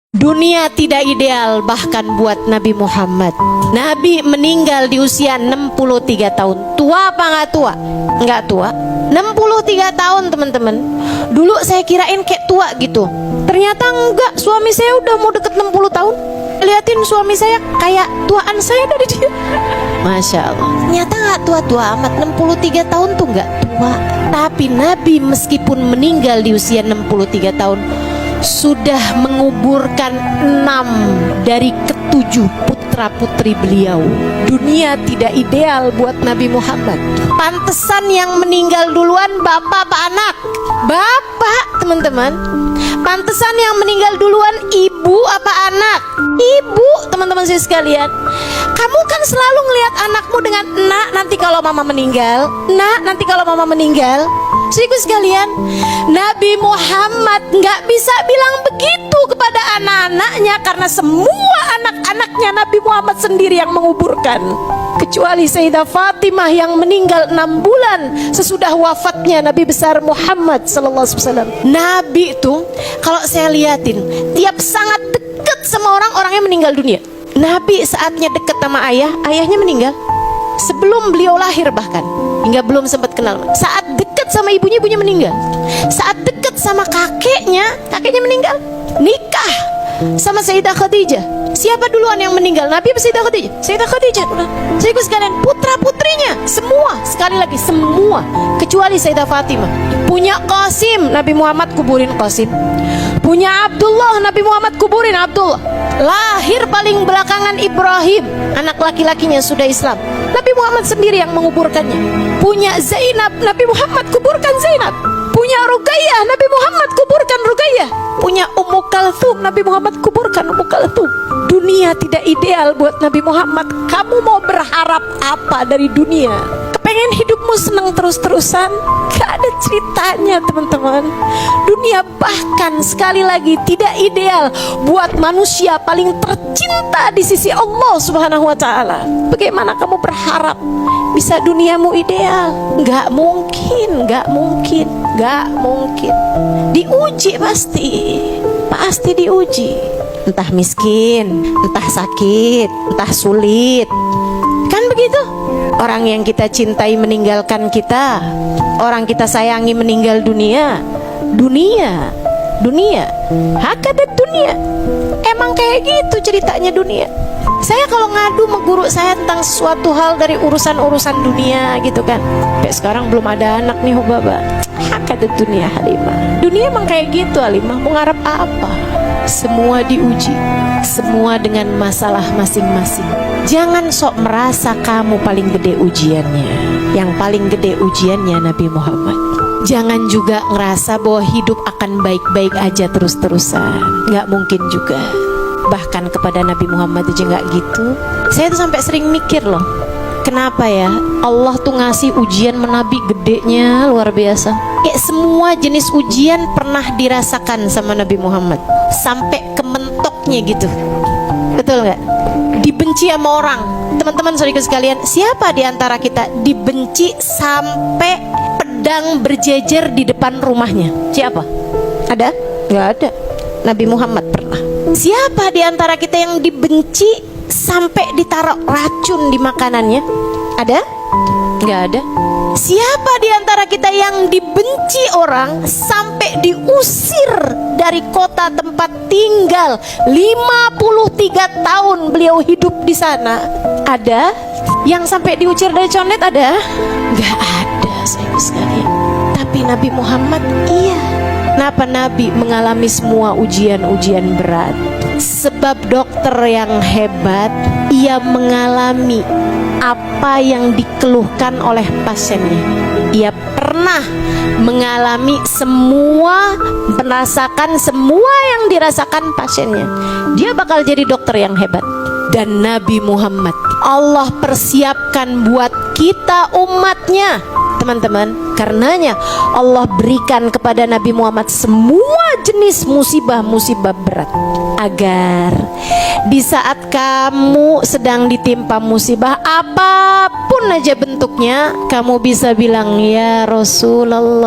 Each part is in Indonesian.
Dunia tidak ideal bahkan buat Nabi Muhammad. Nabi meninggal di usia 63 tahun. Tua apa nggak tua? Nggak tua. 63 tahun teman-teman. Dulu saya kirain kayak tua gitu. Ternyata enggak, suami saya udah mau deket 60 tahun. Liatin suami saya kayak tuaan saya dari dia. Masya Allah. Ternyata nggak tua-tua amat. 63 tahun tuh nggak tua. Tapi Nabi meskipun meninggal di usia 63 tahun sudah menguburkan 6 dari ke-7 putra-putri beliau. Dunia tidak ideal buat Nabi Muhammad. Pantesan yang meninggal duluan bapak apa anak? Bapak, teman-teman. Pantesan yang meninggal duluan ibu apa anak? Ibu, teman-teman saya sekalian. Kamu kan selalu ngelihat anakmu dengan nak nanti kalau mama meninggal, nak nanti kalau mama meninggal. Saudaraku sekalian, Nabi Muhammad nggak bisa bilang begitu kepada anak-anaknya karena semua anak-anaknya Nabi Muhammad sendiri yang menguburkan, kecuali Sayyidah Fatimah yang meninggal 6 bulan sesudah wafatnya Nabi besar Muhammad SAW. Nabi itu kalau saya liatin tiap sangat dekat sama orangnya meninggal dunia. Nabi saatnya dekat sama ayahnya meninggal sebelum beliau lahir, bahkan hingga belum sempat kenal. Saat dekat sama ibunya meninggal. Saat dekat sama kakeknya meninggal. Nikah sama Sayyidah Khadijah, siapa duluan yang meninggal? Nabi atau Sayyidah Khadijah? Sayyidah Khadijah. Saya ikut sekalian, putra-putrinya semua, sekali lagi semua, kecuali Sayyidah Fatimah. Punya Qasim, Nabi Muhammad kuburin Qasim. Punya Abdullah, Nabi Muhammad kuburin Abdullah. Lahir paling belakangan Ibrahim, anak laki-lakinya sudah Islam. Nabi Muhammad sendiri yang menguburkannya. Punya Zainab, Nabi Muhammad kuburkan Zainab. Punya Ruqayyah, Nabi Muhammad kuburkan Ruqayyah. Punya Ummu Kalthum, Nabi Muhammad kuburkan Ummu Kalthum. Dunia tidak ideal buat Nabi Muhammad. Kamu mau berharap apa dari dunia? Pengen hidupmu senang terus-terusan? Gak ada ceritanya, teman-teman. Dunia bahkan sekali lagi tidak ideal buat manusia paling tercinta di sisi Allah Subhanahu wa ta'ala. Bagaimana kamu berharap bisa duniamu ideal? Gak mungkin, gak mungkin, gak mungkin. Diuji pasti diuji. Entah miskin, entah sakit, entah sulit. Kan begitu? Orang yang kita cintai meninggalkan kita, orang kita sayangi meninggal dunia. Hakadat dunia. Emang kayak gitu ceritanya dunia. Saya kalau ngadu sama guru saya tentang sesuatu hal dari urusan-urusan dunia gitu kan, kayak sekarang belum ada anak nih Hubaba. Hakadat dunia Halimah. Dunia emang kayak gitu Halimah. Mau ngarep apa? Semua diuji, semua dengan masalah masing-masing. Jangan sok merasa kamu paling gede ujiannya. Yang paling gede ujiannya Nabi Muhammad. Jangan juga ngerasa bahwa hidup akan baik-baik aja terus-terusan. Gak mungkin juga. Bahkan kepada Nabi Muhammad aja gak gitu. Saya tuh sampai sering mikir loh, kenapa ya Allah tuh ngasih ujian menabi gedenya luar biasa. Kayak semua jenis ujian pernah dirasakan sama Nabi Muhammad, sampai ke mentoknya gitu. Betul nggak? Dibenci sama orang. Teman-teman saudara sekalian, siapa di antara kita dibenci sampai pedang berjejer di depan rumahnya? Siapa? Ada? Nggak ada. Nabi Muhammad pernah. Siapa di antara kita yang dibenci sampai ditaruh racun di makanannya? Ada? Nggak ada. Siapa di antara kita yang dibenci orang sampai diusir dari kota tempat tinggal? 53 tahun beliau hidup di sana. Ada? Yang sampai diusir dari condet ada? Nggak ada, sayang sekalian. Tapi Nabi Muhammad iya. Kenapa Nabi mengalami semua ujian-ujian berat? Sebab dokter yang hebat, ia mengalami apa yang dikeluhkan oleh pasiennya. Ia pernah mengalami semua, merasakan semua yang dirasakan pasiennya. Dia bakal jadi dokter yang hebat. Dan Nabi Muhammad Allah persiapkan buat kita umatnya. Teman-teman teman-teman. Karenanya Allah berikan kepada Nabi Muhammad semua jenis musibah-musibah berat, agar di saat kamu sedang ditimpa musibah apapun aja bentuknya, kamu bisa bilang, ya Rasulullah,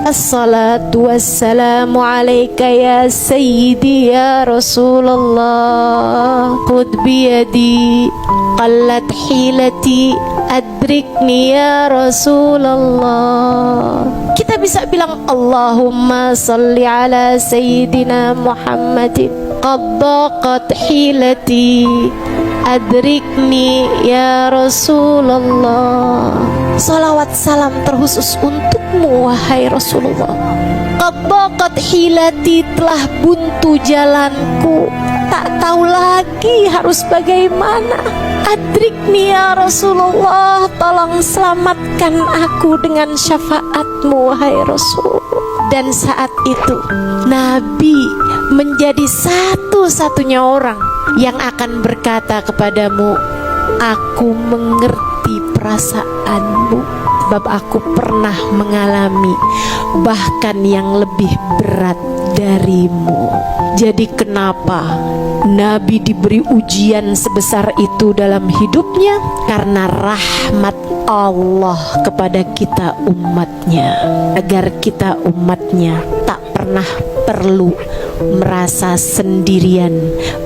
assalatu wassalamu alaika ya sayyidi ya Rasulullah, khudh biyadi qallat hilati adrikni ya Rasulullah. Kita bisa bilang, Allahumma salli ala sayyidina Muhammadin qad daqat hilati adrikni ya Rasulullah. Salawat salam terkhusus untukmu wahai Rasulullah. Qad daqat hilati, telah buntu jalanku, tak tahu lagi harus bagaimana. Adrikni ya Rasulullah, tolong selamatkan aku dengan syafaatmu wahai Rasul. Dan saat itu Nabi menjadi satu-satunya orang yang akan berkata kepadamu, aku mengerti perasaanmu, sebab aku pernah mengalami bahkan yang lebih berat darimu. Jadi kenapa Nabi diberi ujian sebesar itu dalam hidupnya? Karena rahmat Allah kepada kita umatnya, agar kita umatnya tak pernah perlu merasa sendirian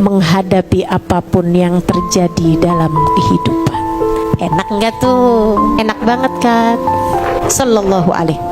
menghadapi apapun yang terjadi dalam kehidupan. Enak nggak tuh? Enak banget kan? Sallallahu alaihi